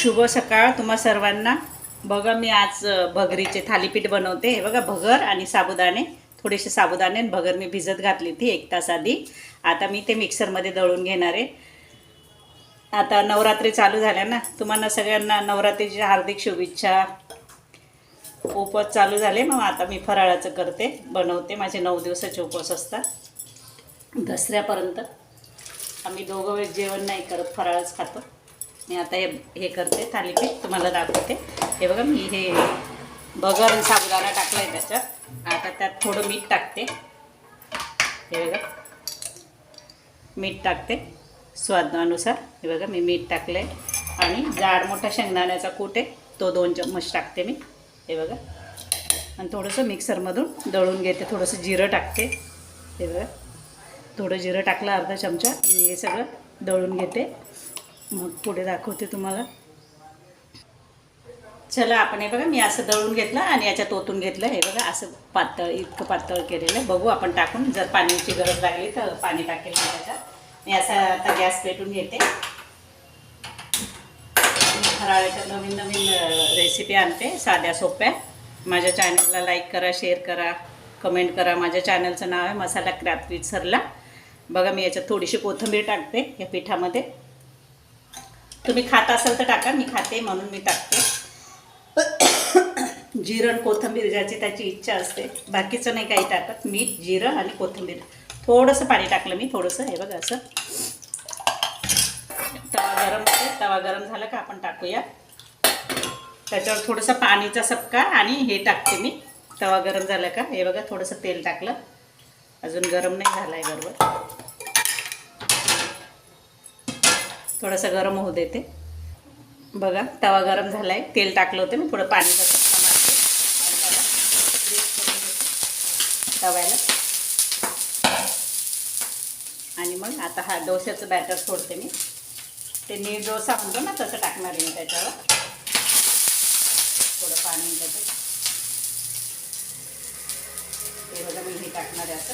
शुभ सकाळ तुम्हा सर्वांना। बघा मी आज भगरीचे थालीपीठ बनवते। हे बघा भगर आणि साबुदाणे, थोडेसे साबुदाणे आणि भगर मी भिजत घातली थी 1 तास आधी। आता मी ते मिक्सरमध्ये दळून घेणार आहे। आता नवरात्री चालू झाल्या ना, तुम्हाला सगळ्यांना नवरात्रीची हार्दिक शुभेच्छा। उपवास चालू झाले, मग आता मी फराळाचं करते, बनवते। माझे 9 दिवसाचे उपवास असतात। दसऱ्यापर्यंत आम्ही दोघं वेळ जेवण नाही करत, फराळच खातो। मी आता हे करते थालीपीठ, तुम्हाला दाखवते। हे बघा मी हे भगर आणि साबुदाणा टाकला आहे त्याच्यात। आता त्यात थोडं मीठ टाकते। हे बघा मीठ टाकते स्वादानुसार। हे बघा मी मीठ टाकले आणि जाड मोठा शेंगदाण्याचा कूट आहे तो 2 चम्मच टाकते मी। हे बघा आणि थोडंसं मिक्सरमधून दळून घेते। थोडंसं जिरं टाकते। हे बघा थोडं जिरं टाकलं, अर्धा चमचा, आणि हे सगळं दळून घेते। मग पुढे दाखवते तुम्हाला। चला आपण हे बघा मी असं दळून घेतलं आणि याच्यात ओतून घेतलं। हे बघा असं पातळ, इतकं पातळ केलेलं आहे। बघू आपण टाकून, जर पाण्याची गरज लागली तर पाणी टाकेल मी त्याच्यात। मी असं आता गॅस पेटून घेते। फराळाच्या नवीन नवीन रेसिपी आणते, साध्या सोप्या। माझ्या चॅनलला लाईक करा, शेअर करा, कमेंट करा। माझ्या चॅनलचं नाव आहे मसाला क्राफ्ट विथ सरला। बघा मी याच्यात थोडीशी कोथिंबीर टाकते या पिठामध्ये। तुम्ही खात असाल तर टाका, मी खाते म्हणून मी टाकते। जिरं आणि कोथिंबीर ज्याची त्याची इच्छा असते, बाकीचं नाही काही टाकत। मीठ, जिरं आणि कोथिंबीर, थोडंसं पाणी टाकलं मी, थोडंसं। हे बघा असं तवा गरम झाला का आपण टाकूया त्याच्यावर थोडंसं पाणीचा सपका, आणि हे टाकते मी। तवा गरम झाला का, हे बघा थोडंसं तेल टाकलं, अजून गरम नाही झाला आहे बरोबर, थोडंसं गरम होऊ देते। बघा तवा गरम झाला आहे, तेल टाकलं होतं मी, थोडं पाणीचा चटका मारते तव्याला। आणि मग आता हा डोश्याचं बॅटर सोडते मी। ते नीर डोसा म्हणतो ना, तसं टाकणार आहे मी त्याच्यावर। थोडं पाणी त्याच्यात, हे बघा मी हे टाकणार आहे असं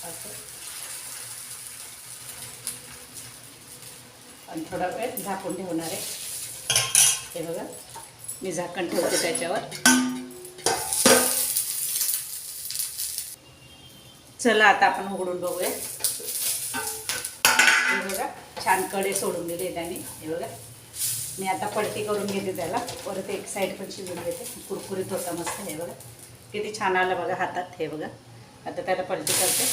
असं, आणि थोडा वेळ झाकून ठेवणार आहे। हे बघा मी झाकण ठेवते त्याच्यावर। चला आता आपण उघडून बघूया। हे बघा छान कडे सोडून दिले त्याने। हे बघा मी आता पलटी करून घेते त्याला, परत एक साईड पण शिजून घेते, कुरकुरीत होता मस्त। हे बघा किती छान आलं बघा हातात। हे बघा आता त्याला पलटी करते।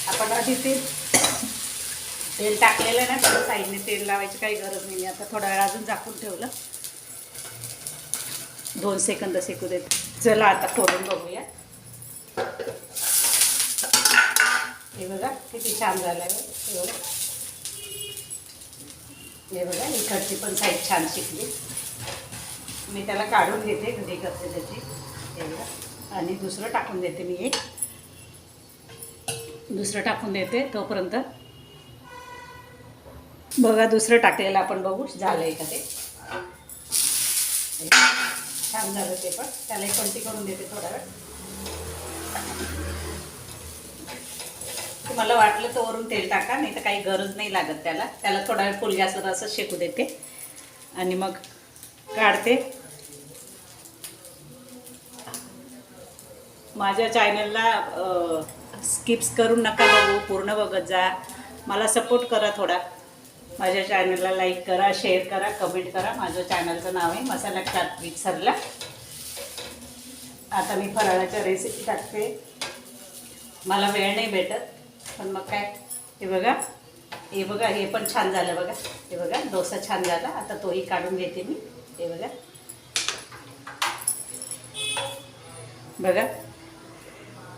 आपण आधी तेल टाकलेलं आहे ना, त्याला साईडने तेल लावायची काही गरज नाही। मी आता थोडा वेळ अजून झाकून ठेवलं, 2 सेकंद सेकू देते। चला आता खोलून बघूया। हे बघा किती छान झालं आहे। हे बघा इकडची पण साईड छान शिकली। मी त्याला काढून घेते, घडी करते त्याची। हे बघा आणि दुसरं टाकून देते मी, एक दुसरं टाकून देते तोपर्यंत। बघा दुसरं टाकलेलं आपण बघू झालं आहे का ते। छान झालं ते पण, त्याला एक पलटी करून देते थोडा वेळ। तुम्हाला वाटलं तर वरून तेल टाका, नाही तर काही गरज नाही लागत त्याला। त्याला थोडा वेळ फुल गॅसवर असं शेकू देते आणि मग काढते। माझ्या चॅनलला स्किप्स करून नका बघू, पूर्ण बघत जा। मला सपोर्ट करा थोडा। माझ्या चॅनलला लाईक करा, शेअर करा, कमेंट करा। माझं चॅनलचं नाव आहे मसाला क्राफ्ट विथ सरला। आता मी फराळाच्या रेसिपी टाकते। मला वेळ नाही भेटत, पण मग काय। हे बघा हे बघा हे पण छान झालं बघा। हे बघा डोसा छान झाला, आता तोही काढून घेते मी। हे बघा बघा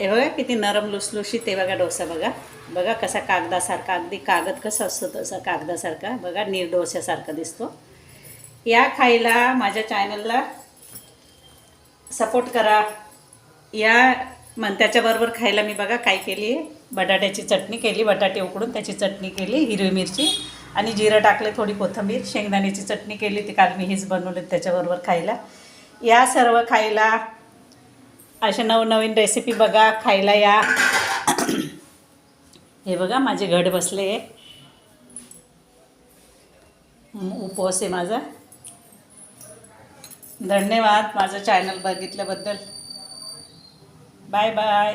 हे बघा किती नरम लुसलुशीत आहे बघा डोसा। बघा बघा कसा कागदासारखा, अगदी कागद कसा असतो तसा कागदासारखा बघा, नीर डोस्यासारखा दिसतो। या खायला माझ्या चॅनलला सपोर्ट करा या। मग त्याच्याबरोबर खायला मी बघा काय केली आहे, बटाट्याची चटणी केली। बटाटे उकडून त्याची चटणी केली, हिरवी मिरची आणि जिरं टाकले, थोडी कोथिंबीर, शेंगदाण्याची चटणी केली, ती काल मी हीच बनवली त्याच्याबरोबर खायला। या सर्व खायला, अशा नवनवीन रेसिपी बघा, खायला या। हे बघा माझे घट बसले. उपवास आहे माझा. धन्यवाद माझं चॅनल बघितल्याबद्दल. Bye bye.